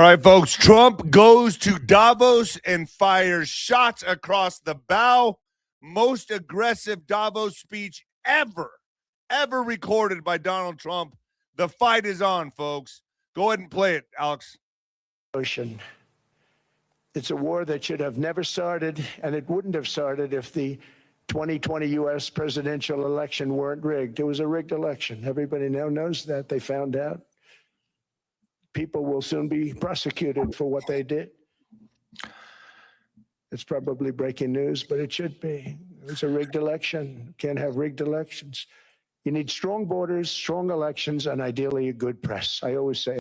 right, folks. Trump goes to Davos and fires shots across the bow. Most aggressive Davos speech ever recorded by Donald Trump. The fight is on, folks. Go ahead and play it, Alex. It's a war that should have never started, and it wouldn't have started if the 2020 U.S. presidential election weren't rigged. It was a rigged election. Everybody now knows that. They found out. People will soon be prosecuted for what they did. It's probably breaking news, but it should be. It's a rigged election. Can't have rigged elections. You need strong borders, strong elections, and ideally a good press. I always say.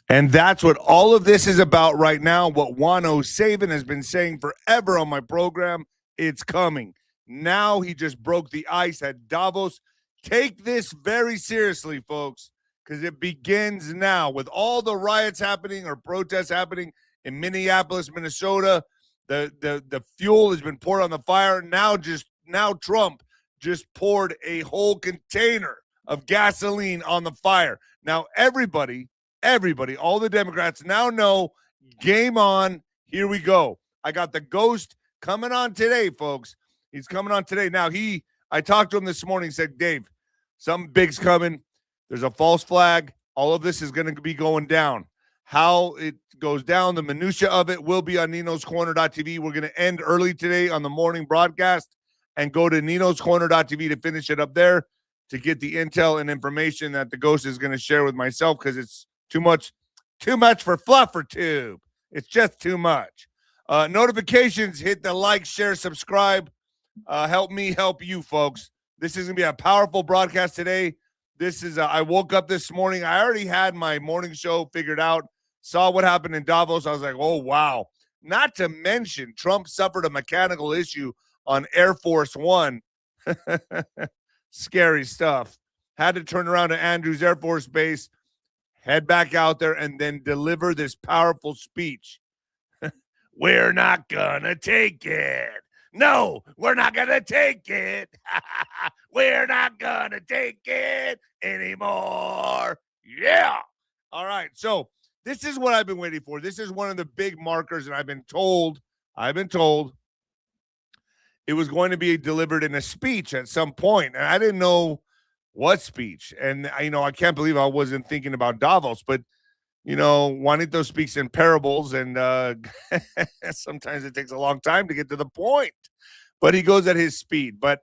And that's what all of this is about right now. What 𝗬𝗏 has been saying forever on my program. It's coming. Now he just broke the ice at Davos. Take this very seriously, folks, because it begins now with all the riots happening or protests happening in Minneapolis, Minnesota. The fuel has been poured on the fire. Now Trump just poured a whole container of gasoline on the fire. Now everybody, all the Democrats now know, game on. Here we go. I got the ghost coming on today, folks. He's coming on today. Now I talked to him this morning. He said, Dave, something big's coming. There's a false flag. All of this is going to be going down. How it goes down, the minutia of it will be on 𝗬𝗏𝗠𝗏𝗏TV. We're going to end early today on the morning broadcast and go to 𝗬𝗏𝗠𝗏𝗏TV to finish it up there to get the intel and information that the ghost is going to share with myself, because it's too much for Fluffertube. It's just too much. Notifications, hit the like, share, subscribe. Help me help you, folks. This is going to be a powerful broadcast today. This is, I woke up this morning. I already had my morning show figured out, saw what happened in Davos. I was like, oh, wow. Not to mention, Trump suffered a mechanical issue on Air Force One. Scary stuff. Had to turn around to Andrews Air Force Base, head back out there, and then deliver this powerful speech. We're not gonna take it. No, we're not gonna take it. We're not gonna take it anymore. Yeah. All right. So this is what I've been waiting for. This is one of the big markers, and I've been told it was going to be delivered in a speech at some point, and I didn't know what speech. And I can't believe I wasn't thinking about Davos, but Juanito speaks in parables, and sometimes it takes a long time to get to the point, but he goes at his speed. But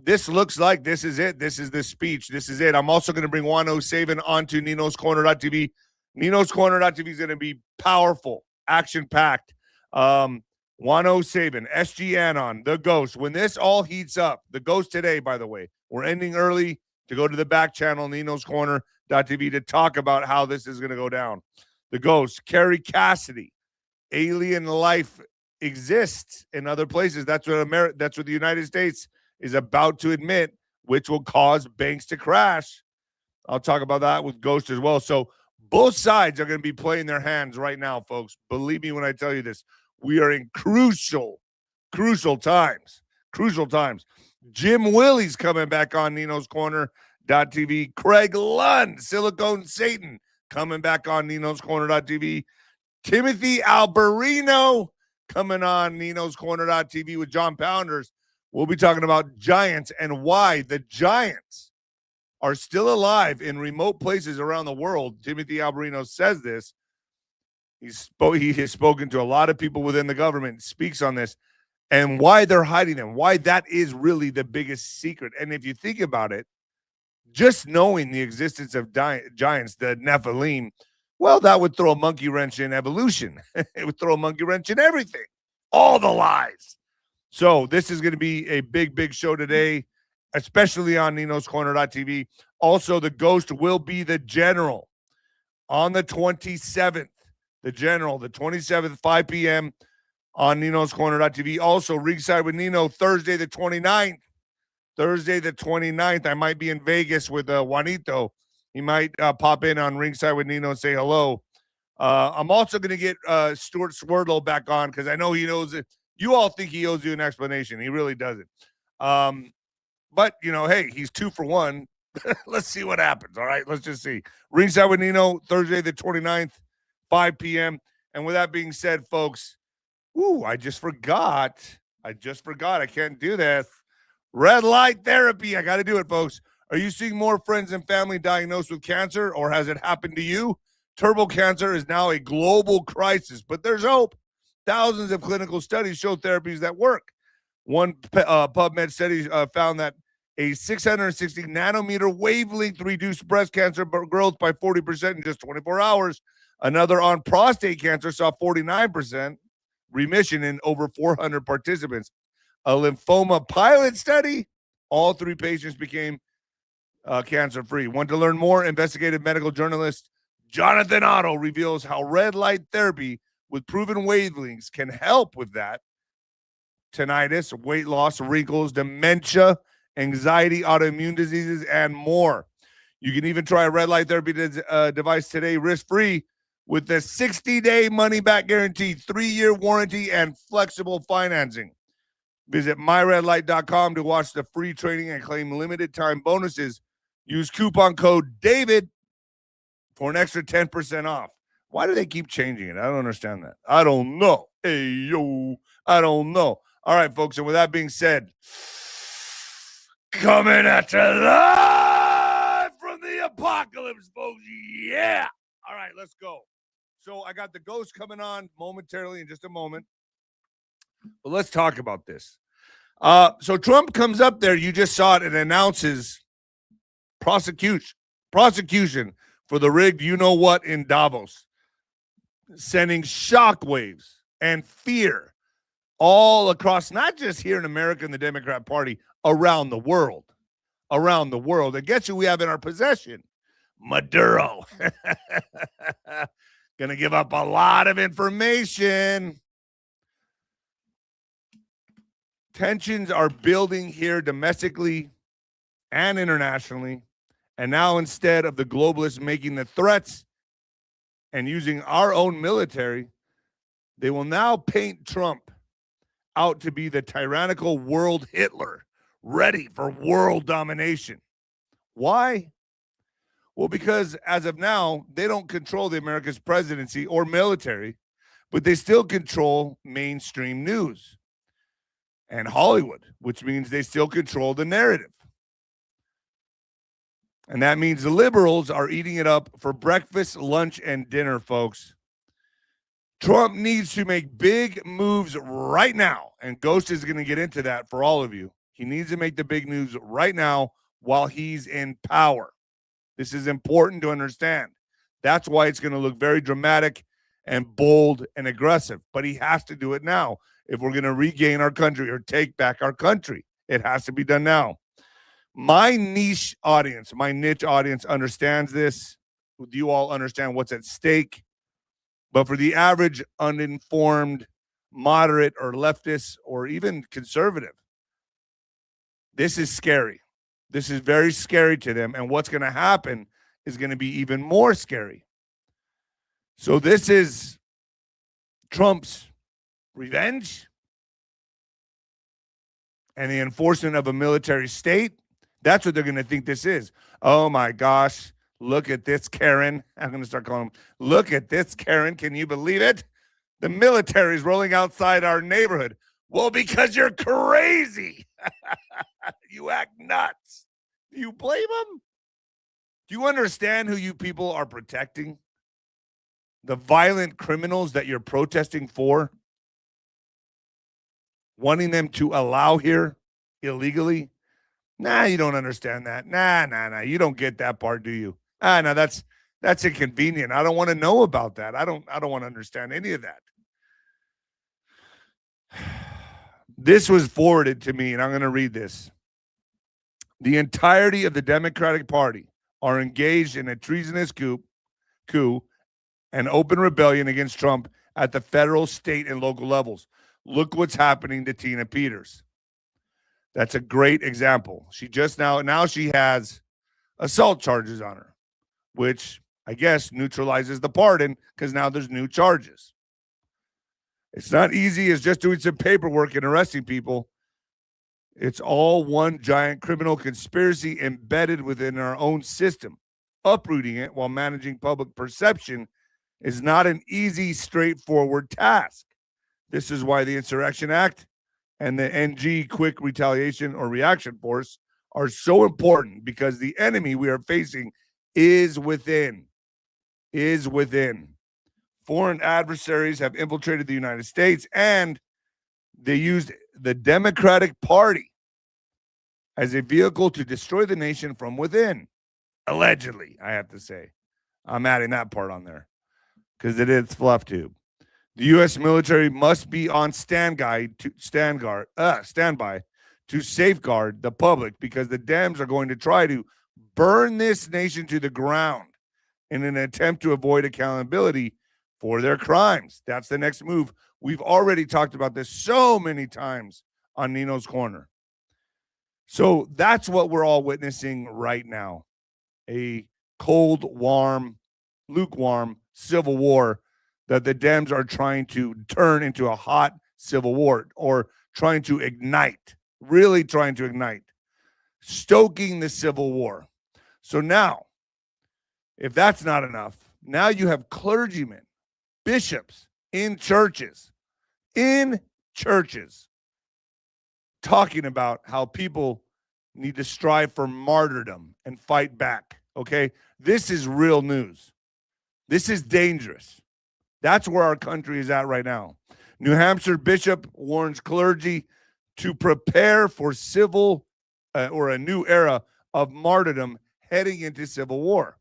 this looks like this is it. This is the speech. This is it. I'm also going to bring 𝗬𝗏 onto 𝗬𝗏𝗠𝗏𝗏TV. 𝗬𝗏𝗠𝗏𝗏TV is going to be powerful, action-packed. 𝗬𝗏, SG Anon, the ghost. When this all heats up, the ghost today, by the way, we're ending early to go to the back channel, 𝗬𝗏𝗠𝗏𝗏TV, to talk about how this is going to go down. The ghost, Carrie Cassidy, alien life exists in other places. That's what the United States is about to admit, which will cause banks to crash. I'll talk about that with Ghost as well. So both sides are going to be playing their hands right now, folks. Believe me when I tell you this. We are in crucial times. Jim Willie's coming back on 𝗬𝗏𝗠𝗏𝗏TV. Craig Lund, Silicone Satan, coming back on 𝗬𝗏𝗠𝗏𝗏TV. Timothy Alberino coming on 𝗬𝗏𝗠𝗏𝗏TV with John Pounders. We'll be talking about giants and why the giants are still alive in remote places around the world. Timothy Alberino says this. He has spoken to a lot of people within the government, speaks on this, and why they're hiding them, why that is really the biggest secret. And if you think about it, just knowing the existence of giants, the Nephilim, well, that would throw a monkey wrench in evolution. It would throw a monkey wrench in everything, all the lies. So this is going to be a big show today, especially on 𝗬𝗏𝗠𝗏𝗏TV. Also, the ghost will be the general on the 27th. The general, the 27th, 5 p.m. on 𝗬𝗏𝗠𝗏𝗏TV. Also, Ringside with Nino, Thursday the 29th. I might be in Vegas with Juanito. He might pop in on Ringside with Nino and say hello. I'm also going to get Stuart Swerdlow back on, because I know he knows it. You all think he owes you an explanation. He really doesn't. But, hey, he's 2 for 1. Let's see what happens, all right? Let's just see. Ringside with Nino, Thursday the 29th. 5 p.m. And with that being said, folks, I just forgot. I can't do this. Red light therapy. I got to do it, folks. Are you seeing more friends and family diagnosed with cancer, or has it happened to you? Turbo cancer is now a global crisis, but there's hope. Thousands of clinical studies show therapies that work. One PubMed study found that a 660 nanometer wavelength reduced breast cancer growth by 40% in just 24 hours. Another on prostate cancer saw 49% remission in over 400 participants. A lymphoma pilot study, all 3 patients became cancer-free. Want to learn more? Investigative medical journalist Jonathan Otto reveals how red light therapy with proven wavelengths can help with that. Tinnitus, weight loss, wrinkles, dementia, anxiety, autoimmune diseases, and more. You can even try a red light therapy device today risk-free with the 60-day money-back guarantee, 3-year warranty, and flexible financing. Visit myredlight.com to watch the free training and claim limited-time bonuses. Use coupon code DAVID for an extra 10% off. Why do they keep changing it? I don't understand that. I don't know. Hey, yo, I don't know. All right, folks, and with that being said, coming at you live from the apocalypse, folks. Yeah. All right, let's go. So I got the ghost coming on momentarily in just a moment. But let's talk about this. So Trump comes up there. You just saw it and announces prosecution for the rigged you-know-what in Davos, sending shockwaves and fear all across, not just here in America and the Democrat Party, around the world. Around the world. And guess who we have in our possession? Maduro. Going to give up a lot of information. Tensions are building here domestically and internationally. And now instead of the globalists making the threats and using our own military, they will now paint Trump out to be the tyrannical world Hitler, ready for world domination. Why? Well, because as of now, they don't control the America's presidency or military, but they still control mainstream news and Hollywood, which means they still control the narrative. And that means the liberals are eating it up for breakfast, lunch, and dinner, folks. Trump needs to make big moves right now, and Ghost is going to get into that for all of you. He needs to make the big moves right now while he's in power. This is important to understand. That's why it's going to look very dramatic and bold and aggressive. But he has to do it now if we're going to regain our country or take back our country. It has to be done now. My niche audience, my niche audience understands this. You all understand what's at stake. But for the average uninformed, moderate, or leftist, or even conservative, this is scary. This is very scary to them. And what's going to happen is going to be even more scary. So this is Trump's revenge and the enforcement of a military state. That's what they're going to think this is. Oh, my gosh. Look at this, Karen. I'm going to start calling them. Look at this, Karen. Can you believe it? The military is rolling outside our neighborhood. Well, because you're crazy. You act nuts. Do you blame them? Do you understand who you people are protecting? The violent criminals that you're protesting for? Wanting them to allow here illegally? Nah, you don't understand that. Nah. You don't get that part, do you? No, that's inconvenient. I don't want to know about that. I don't want to understand any of that. This was forwarded to me, and I'm going to read this. The entirety of the Democratic Party are engaged in a treasonous coup and open rebellion against Trump at the federal, state, and local levels. Look what's happening to Tina Peters. That's a great example. She just now she has assault charges on her, which I guess neutralizes the pardon because now there's new charges. It's not easy as just doing some paperwork and arresting people. It's all one giant criminal conspiracy embedded within our own system, uprooting it while managing public perception is not an easy, straightforward task. This is why the Insurrection Act and the NG Quick Retaliation or Reaction Force are so important, because the enemy we are facing is within. Foreign adversaries have infiltrated the United States, and they used the Democratic Party as a vehicle to destroy the nation from within. Allegedly, I have to say. I'm adding that part on there because it is fluff tube. The U.S. military must be on standby to safeguard the public, because the Dems are going to try to burn this nation to the ground in an attempt to avoid accountability for their crimes. That's the next move. We've already talked about this so many times on Nino's Corner. So that's what we're all witnessing right now. A cold, warm, lukewarm civil war that the Dems are trying to turn into a hot civil war, or trying to ignite, really trying to ignite, stoking the civil war. So now, if that's not enough, now you have clergymen, bishops in churches, talking about how people need to strive for martyrdom and fight back, okay? This is real news. This is dangerous. That's where our country is at right now. New Hampshire bishop warns clergy to prepare for civil or a new era of martyrdom heading into civil war.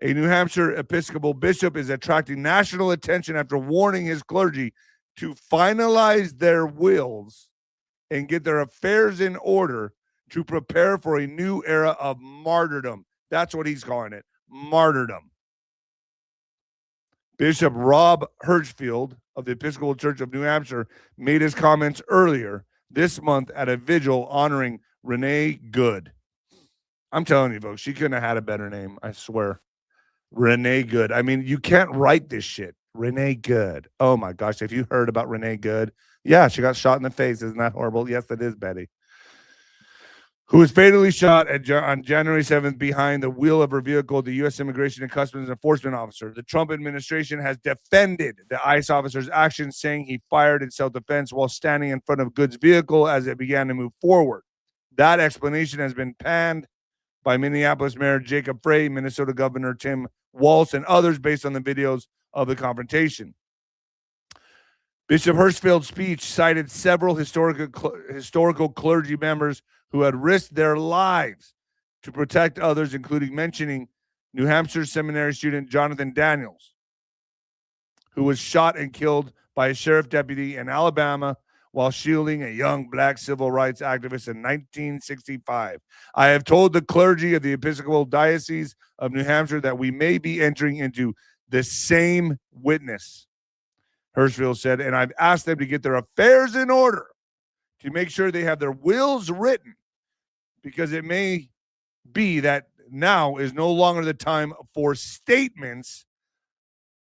A New Hampshire Episcopal bishop is attracting national attention after warning his clergy to finalize their wills and get their affairs in order to prepare for a new era of martyrdom. That's what he's calling it, martyrdom. Bishop Rob Hirschfield of the Episcopal Church of New Hampshire made his comments earlier this month at a vigil honoring Renee Good. I'm telling you, folks, she couldn't have had a better name, I swear. Renee Good. I mean, you can't write this shit. Renee Good. Oh, my gosh. Have you heard about Renee Good? Yeah, she got shot in the face. Isn't that horrible? Yes, it is, Betty. Who was fatally shot on January 7th behind the wheel of her vehicle, the U.S. Immigration and Customs Enforcement officer. The Trump administration has defended the ICE officer's actions, saying he fired in self-defense while standing in front of Good's vehicle as it began to move forward. That explanation has been panned by Minneapolis Mayor 𝗂𝗂𝗶𝗹, Minnesota Governor Tim Walz, and others based on the videos of the confrontation. Bishop Hirschfield's speech cited several historical clergy members who had risked their lives to protect others, including mentioning New Hampshire seminary student Jonathan Daniels, who was shot and killed by a sheriff deputy in Alabama while shielding a young black civil rights activist in 1965. I have told the clergy of the Episcopal Diocese of New Hampshire that we may be entering into the same witness, Hirschfield said, and I've asked them to get their affairs in order to make sure they have their wills written, because it may be that now is no longer the time for statements,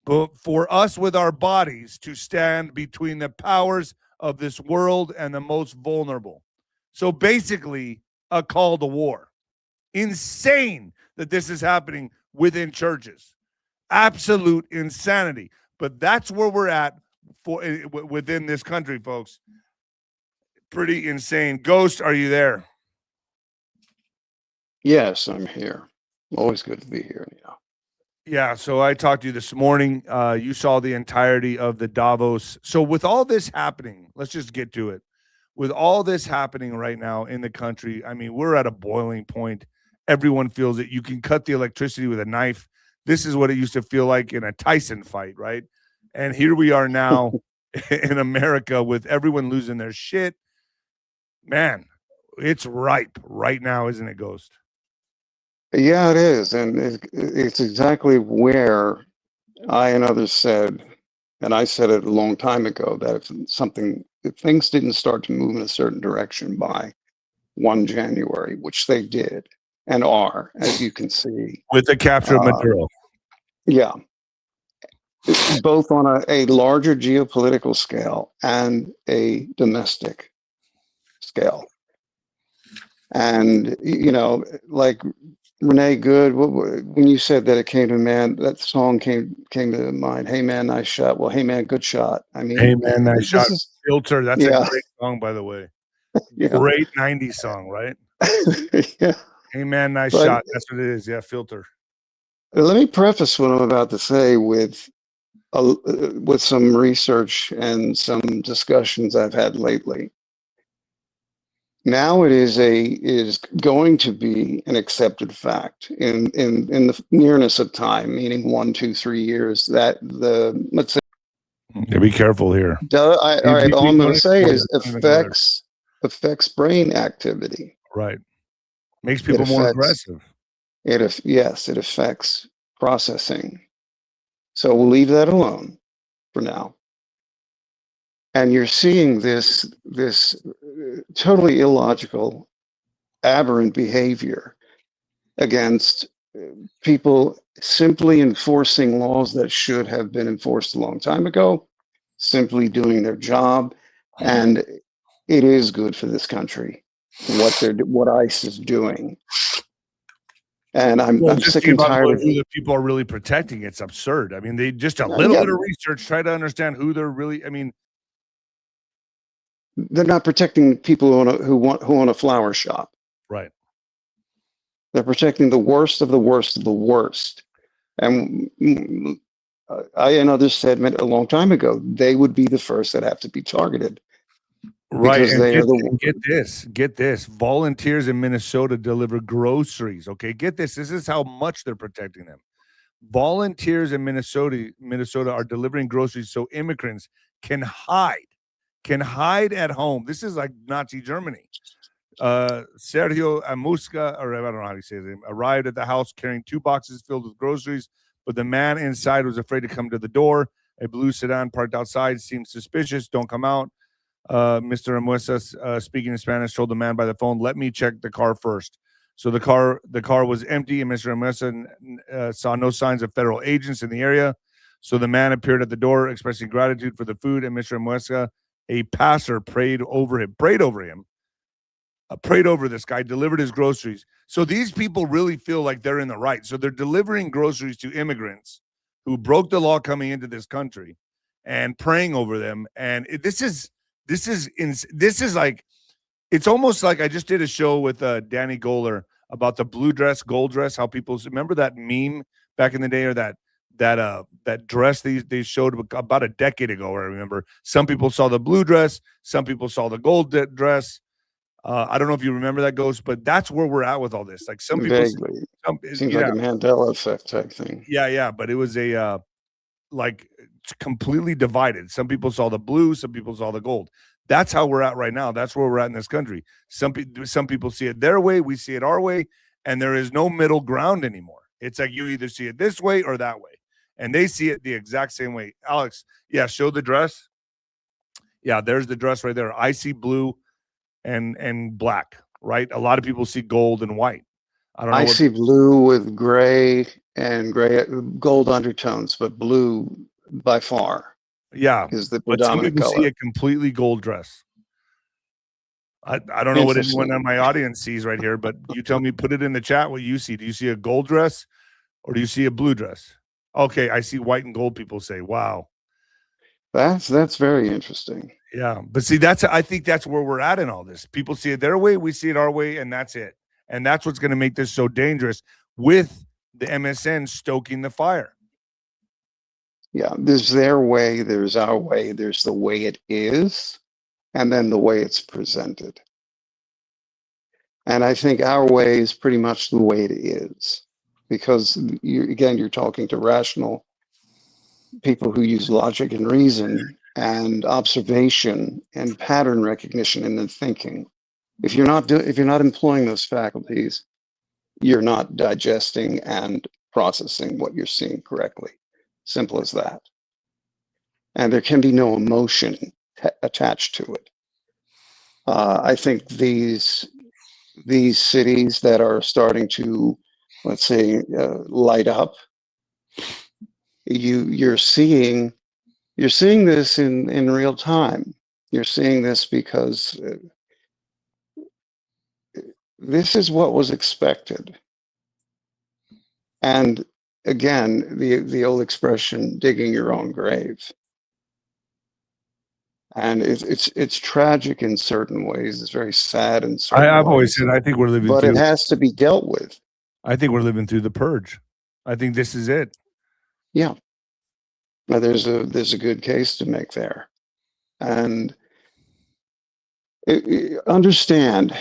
but for us with our bodies to stand between the powers of this world and the most vulnerable. So basically, a call to war. Insane that this is happening within churches. Absolute insanity. But that's where we're at within this country, folks. Pretty insane. Ghost, are you there? Yes, I'm here. Always good to be here. Yeah, so I talked to you this morning. You saw the entirety of the Davos. So with all this happening, let's just get to it. With all this happening right now in the country, I mean, we're at a boiling point. Everyone feels it. You can cut the electricity with a knife. This is what it used to feel like in a Tyson fight, right? And here we are now in America with everyone losing their shit. Man, it's ripe right now, isn't it, Ghost? Yeah, it is. And it's exactly where I and others said, and I said it a long time ago, that if things didn't start to move in a certain direction by 1 January, which they did and are, as you can see. With the capture of Maduro. Yeah. Both on a larger geopolitical scale and a domestic scale. And, like Renee, good. When you said that it came to man, that song came to mind. Hey man, nice shot. Well, hey man, good shot. I mean, Hey man, nice shot. this is Filter. That's yeah, a great song, by the way. yeah, Great 90s song, right? yeah. Hey man, nice But shot. That's what it is. Yeah, Filter. let me preface what I'm about to say with some research and some discussions I've had lately. Now it is going to be an accepted fact in the nearness of time, meaning 1, 2, 3 years, that let's say. Yeah, be careful here. All right, all I'm going to say is affects brain activity. Right. Makes people more aggressive. Yes, it affects processing. So we'll leave that alone for now. And you're seeing this totally illogical, aberrant behavior against people simply enforcing laws that should have been enforced a long time ago, simply doing their job. And it is good for this country, what ICE is doing. And I'm sick and tired of who the people are really protecting. It's absurd. I mean, they just a little bit of research, try to understand who they're really, I mean, they're not protecting people who own a flower shop. Right. They're protecting the worst of the worst of the worst. And I and others said a long time ago, they would be the first that have to be targeted. Right. And get this. Volunteers in Minnesota deliver groceries. Okay. Get this. This is how much they're protecting them. Volunteers in Minnesota are delivering groceries so immigrants can hide at home. This is like Nazi Germany. 𝗬𝗵𝗶𝗹, or I don't know how to say his name, arrived at the house carrying 2 boxes filled with groceries, but the man inside was afraid to come to the door. A blue sedan parked outside seemed suspicious. Don't come out. Mr. 𝗬𝗵𝗶𝗹, speaking in Spanish, told the man by the phone, "Let me check the car first." So the car was empty, and Mr. 𝗬𝗵𝗶𝗹 saw no signs of federal agents in the area. So the man appeared at the door, expressing gratitude for the food, and Mr. 𝗬𝗵𝗶𝗹, a pastor, prayed over this guy, delivered his groceries. So these people really feel like they're in the right. So they're delivering groceries to immigrants who broke the law coming into this country and praying over them. And this is like, it's almost like I just did a show with Danny Goller about the blue dress, gold dress, how people remember that meme back in the day, or that dress they showed about a decade ago. I remember some people saw the blue dress, some people saw the gold dress. I don't know if you remember that, Ghost, but that's where we're at with all this. Like some people, seems like a Mandela effect type thing. Yeah, but it was a like completely divided. Some people saw the blue, some people saw the gold. That's how we're at right now. That's where we're at in this country. Some people see it their way, we see it our way, and there is no middle ground anymore. It's like you either see it this way or that way, and they see it the exact same way. Alex, yeah, show the dress. Yeah, there's the dress right there. I see blue and black, right? A lot of people see gold and white. I see blue with gray and gold undertones, but blue by far, is the predominant color. Some people see a completely gold dress. I don't know what anyone in my audience sees right here, but you tell me, put it in the chat what you see. Do you see a gold dress or do you see a blue dress? Okay, I see white and gold, people say. Wow. That's very interesting. Yeah, but see, I think that's where we're at in all this. People see it their way, we see it our way, and that's it. And that's what's going to make this so dangerous, with the MSN stoking the fire. Yeah, there's their way, there's our way, there's the way it is, and then the way it's presented. And I think our way is pretty much the way it is, because you're talking to rational people who use logic and reason and observation and pattern recognition in their thinking. If you're not employing those faculties, you're not digesting and processing what you're seeing correctly. Simple as that. And there can be no emotion attached to it. I think these cities that are starting to, let's say, light up, you're seeing this in real time. You're seeing this because this is what was expected. And again, the old expression, digging your own grave. And it's tragic in certain ways. It's very sad in certain I've always ways. said I think we're living But through. it has to be dealt with. I think we're living through the purge. I think this is it. Yeah. Now, there's a good case to make there. And understand,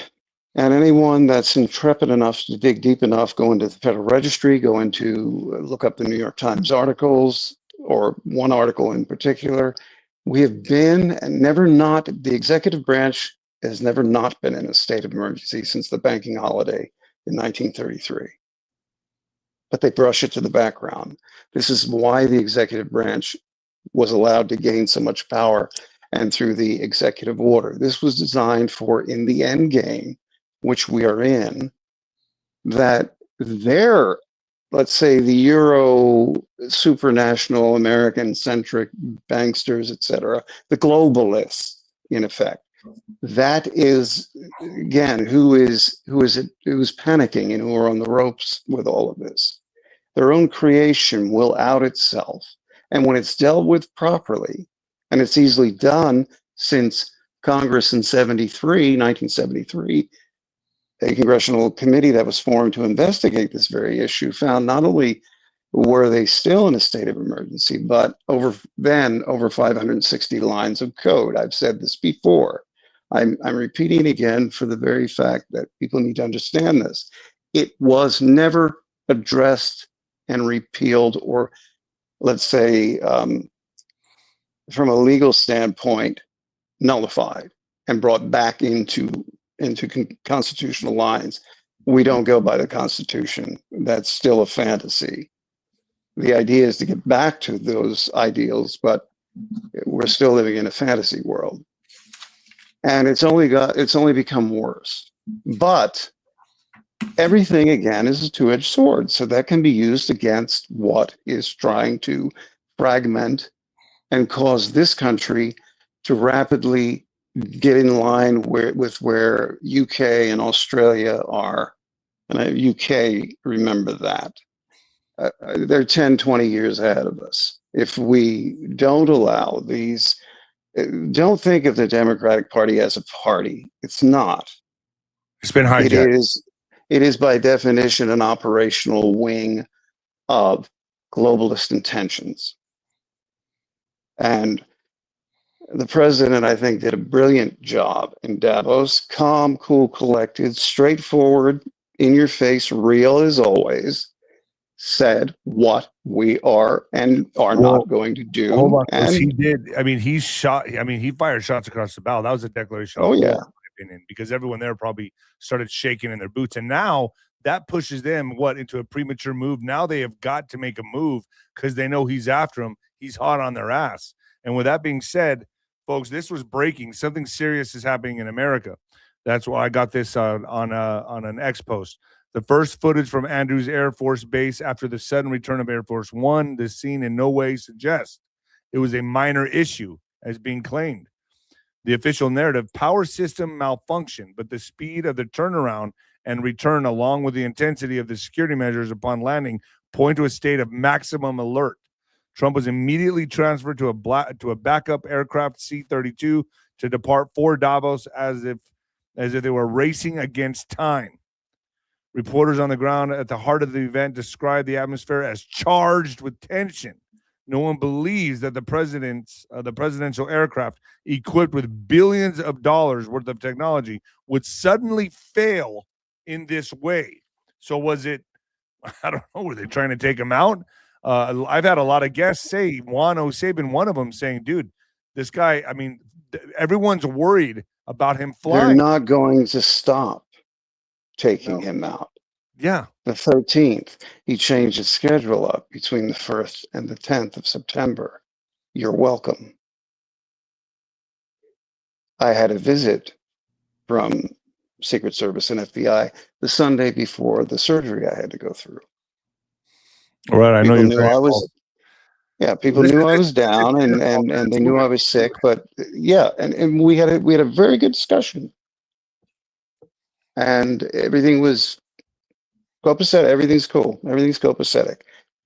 and anyone that's intrepid enough to dig deep enough, go into the Federal Registry, look up the New York Times articles, or one article in particular. We have been and the executive branch has never not been in a state of emergency since the banking holiday in 1933. But they brush it to the background. This is why the executive branch was allowed to gain so much power, and through the executive order. This was designed for, in the end game, which we are in, that let's say the Euro supranational American-centric banksters, etc., the globalists, in effect. That is, again, who is panicking and who are on the ropes with all of this. Their own creation will out itself. And when it's dealt with properly, and it's easily done, since Congress in 1973, a congressional committee that was formed to investigate this very issue found not only were they still in a state of emergency, but over 560 lines of code. I've said this before. I'm repeating again for the very fact that people need to understand this. It was never addressed and repealed, or let's say, from a legal standpoint, nullified and brought back into constitutional lines. We don't go by the Constitution. That's still a fantasy. The idea is to get back to those ideals, but we're still living in a fantasy world. And it's only become worse. But everything, again, is a two-edged sword. So that can be used against what is trying to fragment and cause this country to rapidly get in line with where UK and Australia are. And UK, remember that. They're 10, 20 years ahead of us. If we don't allow these, don't think of the Democratic Party as a party. It's not. It's been hijacked. It is by definition an operational wing of globalist intentions. And the president, I think, did a brilliant job in Davos. Calm, cool, collected, straightforward, in your face, real as always. Said what we are and are not going to do. Hold on, and he did. I mean, he fired shots across the bow. That was a declaration. Oh, yeah. In my opinion, because everyone there probably started shaking in their boots. And now that pushes them into a premature move. Now they have got to make a move because they know he's after them. He's hot on their ass. And with that being said, folks, this was breaking. Something serious is happening in America. That's why I got this on an X post. The first footage from Andrews Air Force Base after the sudden return of Air Force One. This scene in no way suggests it was a minor issue as being claimed. The official narrative, power system malfunction, but the speed of the turnaround and return along with the intensity of the security measures upon landing point to a state of maximum alert. Trump was immediately transferred to a backup aircraft C-32 to depart for Davos as if they were racing against time. Reporters on the ground at the heart of the event described the atmosphere as charged with tension. No one believes that the presidential aircraft, equipped with billions of dollars worth of technology, would suddenly fail in this way. So was it? I don't know. Were they trying to take him out? I've had a lot of guests say, 𝗬𝗏 one of them, saying, "Dude, this guy. I mean, everyone's worried about him flying. They're not going to stop taking him out." Yeah. The 13th, he changed his schedule up between the 1st and the 10th of September. You're welcome. I had a visit from Secret Service and FBI the Sunday before the surgery I had to go through. All right, I know you knew I was. Yeah, people knew I was down, and they knew I was sick. But yeah, and we had a very good discussion, and everything was Copacetic, everything's cool. Everything's copacetic.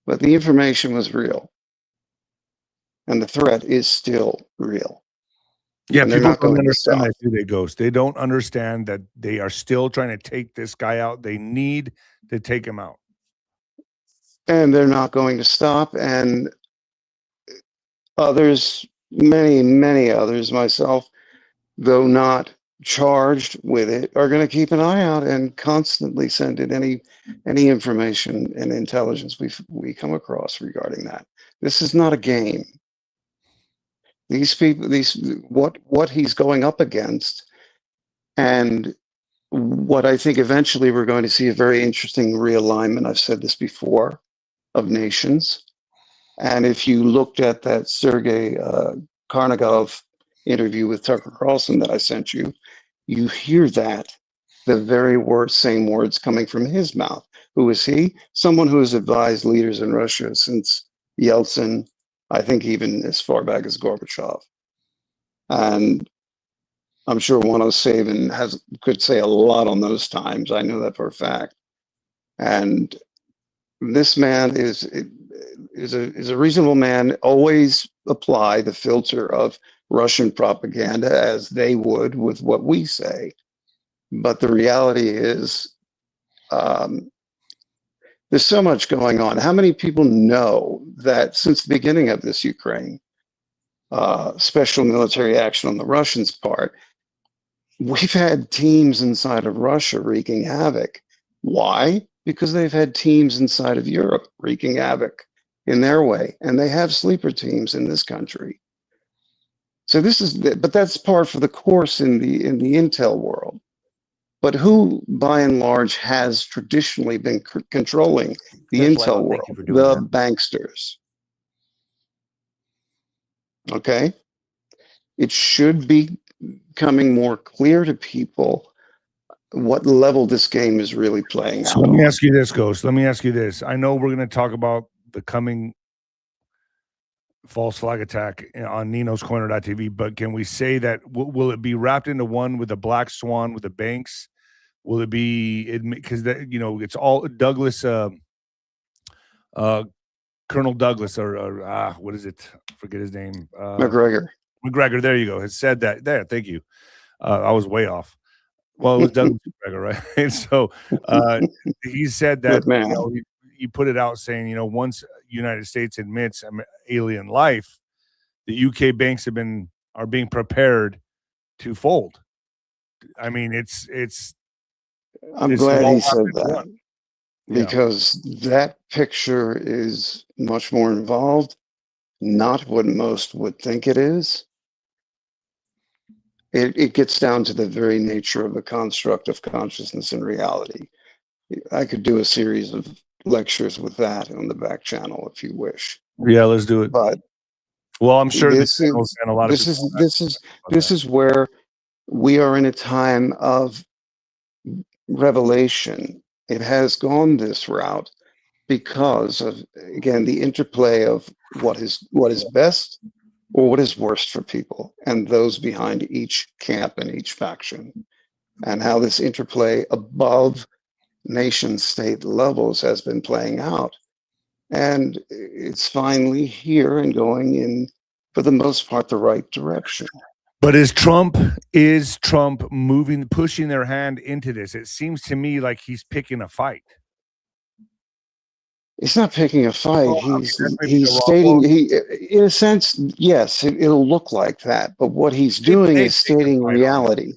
But the information was real. And the threat is still real. Yeah, and they're people not don't going to understand stop. that, do they, Ghost? They don't understand that they are still trying to take this guy out. They need to take him out. And they're not going to stop. And others, many, many others, myself, though not charged with it, are going to keep an eye out and constantly send in any information and intelligence we come across regarding that. This is not a game. These people, what he's going up against, and what I think eventually we're going to see a very interesting realignment. I've said this before, of nations. And if you looked at that 𝗬𝗃𝗂𝗁𝗃 interview with Tucker Carlson that I sent you, you hear that, the very same words coming from his mouth. Who is he? Someone who has advised leaders in Russia since Yeltsin, I think even as far back as Gorbachev. And I'm sure 𝗬𝗏 could say a lot on those times. I know that for a fact. And this man is a reasonable man. Always apply the filter of Russian propaganda as they would with what we say. But the reality is, there's so much going on. How many people know that since the beginning of this Ukraine special military action on the Russians' part, we've had teams inside of Russia wreaking havoc. Why? Because they've had teams inside of Europe wreaking havoc in their way, and they have sleeper teams in this country. So but that's par for the course in the intel world. But who, by and large, has traditionally been controlling the intel world? The banksters. Okay? It should be becoming more clear to people what level this game is really playing out. So let me ask you this, Ghost. Let me ask you this. I know we're going to talk about the coming false flag attack on Nino's Corner.tv, but can we say that will it be wrapped into one with a black swan with the banks? Will it be, because that, you know, it's all Douglas, Colonel Douglas, or what is it? Forget his name. McGregor. There you go. Has said that. There. Thank you. I was way off. Well, it was Douglas McGregor, right? And so he said that, you know, he put it out saying, you know, once United States admits alien life, the UK banks are being prepared to fold. I mean, I'm glad he said that, because that picture is much more involved, not what most would think it is. It gets down to the very nature of the construct of consciousness and reality. I could do a series of lectures with that on the back channel if you wish. Yeah, let's do it. But well, I'm sure this is where we are in a time of revelation. It has gone this route because of, again, the interplay of what is best or what is worst for people, and those behind each camp and each faction, and how this interplay above nation state levels has been playing out. And it's finally here and going in, for the most part, the right direction. But is Trump pushing their hand into this? It seems to me like he's picking a fight. He's not picking a fight. He's stating, in a sense, yes, it'll look like that. But what he's doing is stating reality.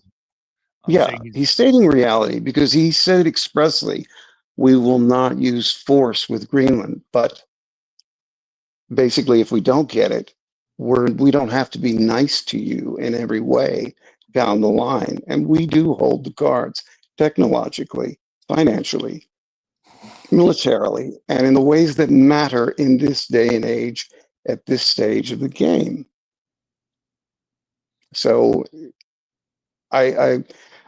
Yeah, he's stating reality, because he said expressly, we will not use force with Greenland. But basically, if we don't get it, we don't have to be nice to you in every way down the line. And we do hold the cards technologically, financially, militarily, and in the ways that matter in this day and age at this stage of the game. So I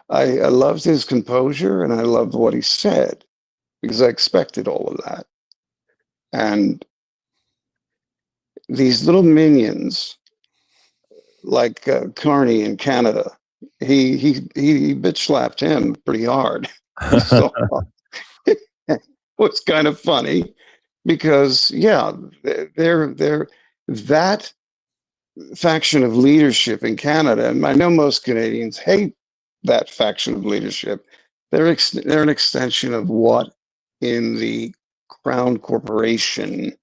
loved his composure, and I loved what he said, because I expected all of that. And these little minions, like Carney in Canada, he bitch slapped him pretty hard. So, was kind of funny because, yeah, they're that faction of leadership in Canada, and I know most Canadians hate that faction of leadership. They're an extension of what in the Crown Corporation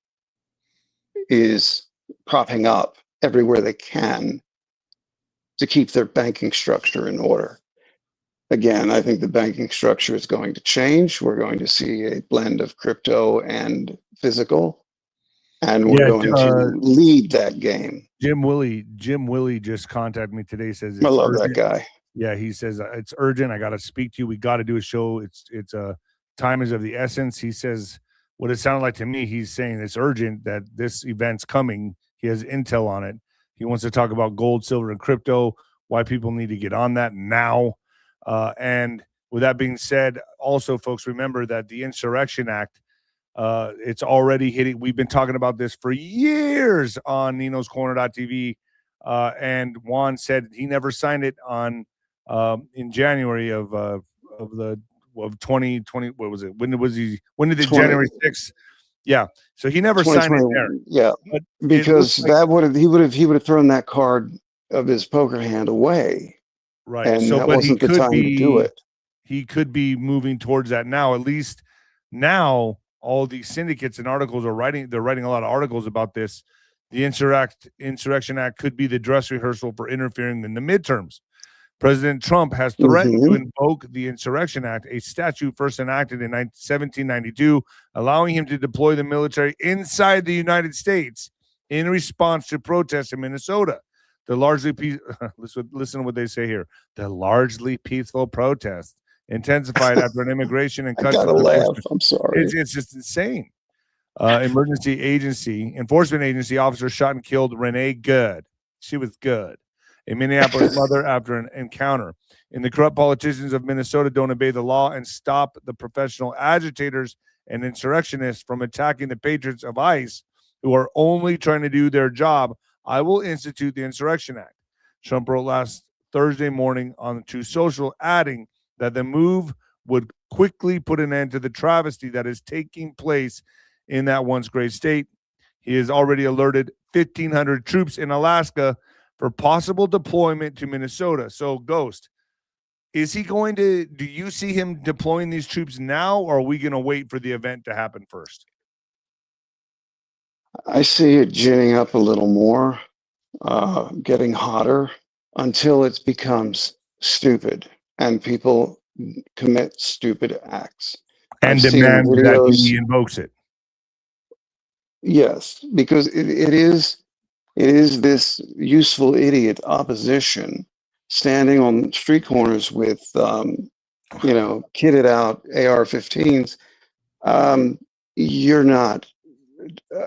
is propping up everywhere they can to keep their banking structure in order. Again, I think the banking structure is going to change. We're going to see a blend of crypto and physical, and we're going to lead that game. 𝗬𝗬𝗋𝗃 just contacted me today. Says it's I love urgent. that guy. Yeah, he says it's urgent. I got to speak to you. We got to do a show. It's time is of the essence. He says what it sounded like to me. He's saying it's urgent that this event's coming. He has intel on it. He wants to talk about gold, silver, and crypto. Why people need to get on that now. And with that being said, also, folks, remember that the Insurrection Act, it's already hitting. We've been talking about this for years on Nino'sCorner.tv. And Juan said he never signed it on in January of 2020. What was it? When did the January 6th? Yeah. So he never signed it there. Yeah. But because he would have thrown that card of his poker hand away. Right. And so that but wasn't the time to do it. He could be moving towards that now. At least now all these syndicates and articles are writing. They're writing a lot of articles about this. The Insurrection Act could be the dress rehearsal for interfering in the midterms. President Trump has threatened to invoke the Insurrection Act, a statute first enacted in 1792, allowing him to deploy the military inside the United States in response to protests in Minnesota. The largely listen to what they say here. The largely peaceful protests intensified after an immigration and customs. I gotta laugh. I'm sorry. It's just insane. Enforcement agency officer shot and killed Renee Good. She was good. A Minneapolis mother after an encounter. And the corrupt politicians of Minnesota don't obey the law and stop the professional agitators and insurrectionists from attacking the patriots of ICE who are only trying to do their job. I will institute the Insurrection Act. Trump wrote last Thursday morning on Truth Social, adding that the move would quickly put an end to the travesty that is taking place in that once great state. He has already alerted 1,500 troops in Alaska for possible deployment to Minnesota. So, Ghost, do you see him deploying these troops now, or are we going to wait for the event to happen first? I see it ginning up a little more, getting hotter until it becomes stupid and people commit stupid acts. And demand that he invokes it. Yes, because it is this useful idiot opposition standing on street corners with kitted out AR-15s. You're not.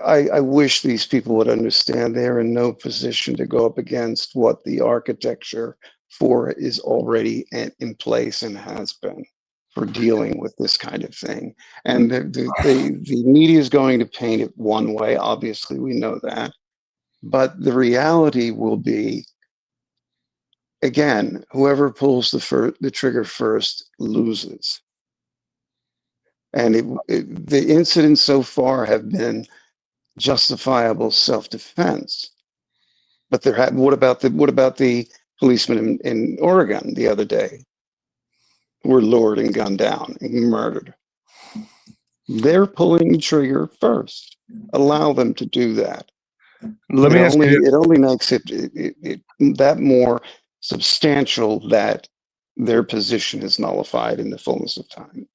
I wish these people would understand they're in no position to go up against what the architecture for it is already in place and has been for dealing with this kind of thing. And the media is going to paint it one way. Obviously, we know that. But the reality will be, again, whoever pulls the trigger first loses. And the incidents so far have been justifiable self-defense. But what about the policemen in Oregon the other day who were lured and gunned down and murdered? They're pulling the trigger first. Allow them to do that. It only makes it that more substantial that their position is nullified in the fullness of time.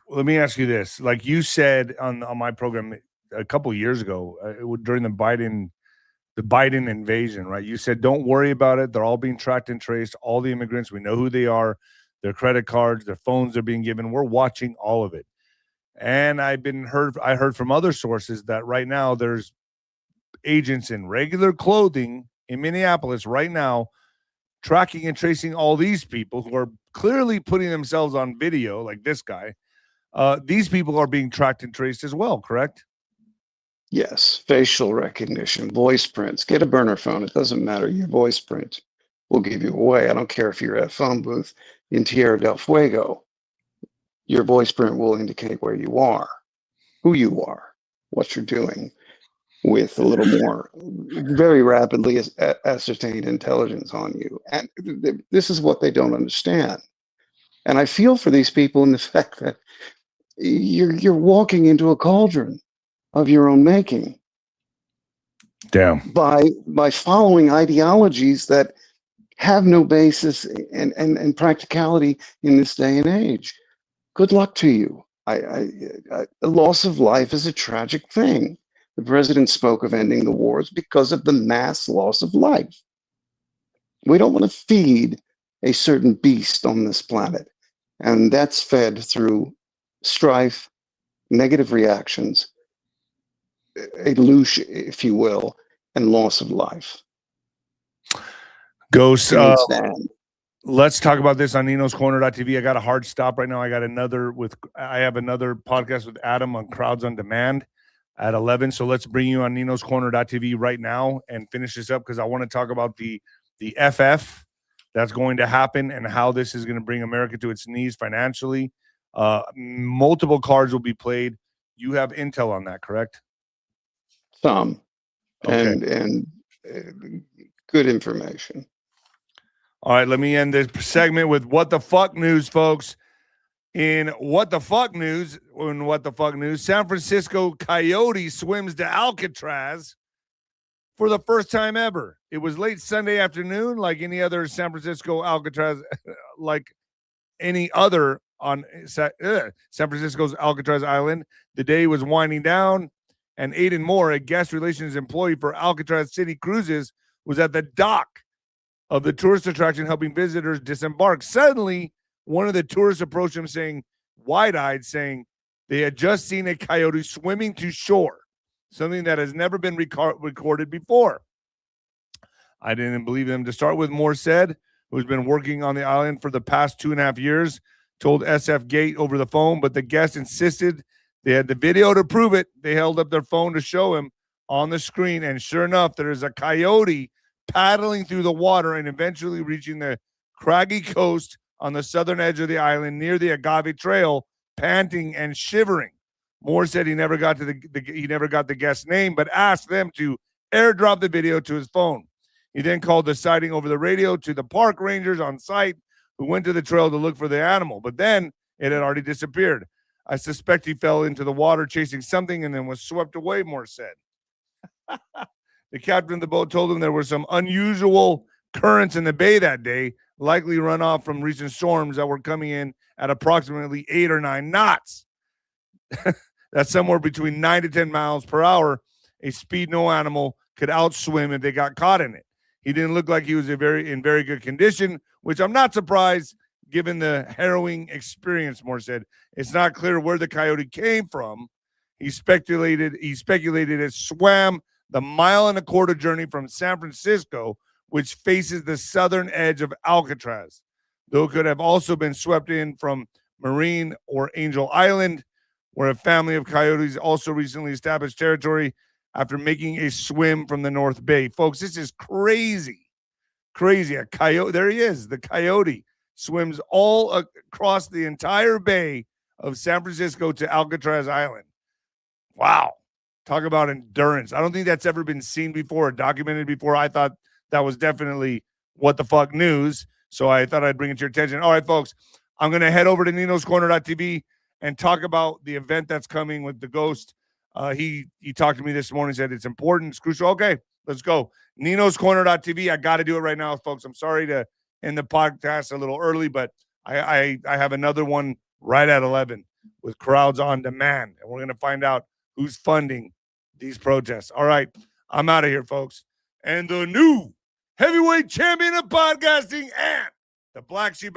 Let me ask you this. Like you said on my program a couple of years ago, during the Biden invasion, right? You said, don't worry about it. They're all being tracked and traced. All the immigrants, we know who they are, their credit cards, their phones are being given. We're watching all of it. And I heard from other sources that right now there's agents in regular clothing in Minneapolis right now tracking and tracing all these people who are clearly putting themselves on video, like this guy. These people are being tracked and traced as well, correct? Yes, facial recognition, voice prints. Get a burner phone. It doesn't matter. Your voice print will give you away. I don't care if you're at a phone booth in Tierra del Fuego. your voice print will indicate where you are, who you are, what you're doing, with a little more very rapidly ascertained intelligence on you. And this is what they don't understand. And I feel for these people in the fact that you're walking into a cauldron of your own making. Damn. By following ideologies that have no basis and practicality in this day and age. Good luck to you. The loss of life is a tragic thing. The president spoke of ending the wars because of the mass loss of life. We don't want to feed a certain beast on this planet. And that's fed through strife, negative reactions, a louche, if you will, and loss of life. Ghost, let's talk about this on Nino'sCorner.tv. I got a hard stop right now. I have another podcast with Adam on Crowds on Demand at 11. So let's bring you on Nino'sCorner.tv right now and finish this up, because I want to talk about the FF that's going to happen and how this is going to bring America to its knees financially. Multiple cards will be played. You have intel on that, correct? Some. Okay. And good information. All right, let me end this segment with what the fuck news, folks. In what the fuck news, San Francisco Coyote swims to Alcatraz for the first time ever. It was late Sunday afternoon, like any other San Francisco Alcatraz, like any other on San Francisco's Alcatraz Island. The day was winding down, and Aiden Moore, a guest relations employee for Alcatraz City Cruises, was at the dock of the tourist attraction helping visitors disembark. Suddenly, one of the tourists approached him saying, wide-eyed, saying they had just seen a coyote swimming to shore, something that has never been recorded before. I didn't believe him. To start with, Moore said, who's been working on the island for the past 2.5 years, told SF Gate over the phone, but the guest insisted they had the video to prove it. They held up their phone to show him on the screen, and sure enough, there is a coyote paddling through the water and eventually reaching the craggy coast on the southern edge of the island near the Agave Trail, panting and shivering. Moore said he never got to the guest's name, but asked them to airdrop the video to his phone. He then called the sighting over the radio to the park rangers on site, who went to the trail to look for the animal, but then it had already disappeared. I suspect he fell into the water chasing something and then was swept away, Moore said. The captain of the boat told him there were some unusual currents in the bay that day, likely runoff from recent storms that were coming in at approximately 8 or 9 knots. That's somewhere between 9 to 10 miles per hour. A speed no animal could outswim if they got caught in it. He didn't look like he was in very good condition, which I'm not surprised given the harrowing experience, Moore said. It's not clear where the coyote came from. He speculated it swam the 1.25 mile journey from San Francisco, which faces the southern edge of Alcatraz, though it could have also been swept in from Marine or Angel Island, where a family of coyotes also recently established territory after making a swim from the North Bay. Folks, this is crazy. Crazy. A coyote, there he is. The coyote swims all across the entire bay of San Francisco to Alcatraz Island. Wow. Talk about endurance. I don't think that's ever been seen before or documented before. I thought that was definitely what the fuck news. So I thought I'd bring it to your attention. All right, folks, I'm going to head over to Nino'sCorner.tv and talk about the event that's coming with the Ghost. He talked to me this morning, said it's important, it's crucial. Okay, let's go. Nino'sCorner.tv. I got to do it right now, folks. I'm sorry to end the podcast a little early, but I have another one right at 11 with Crowds on Demand, and we're going to find out who's funding these protests. All right, I'm out of here, folks. And the new heavyweight champion of podcasting and the black sheep of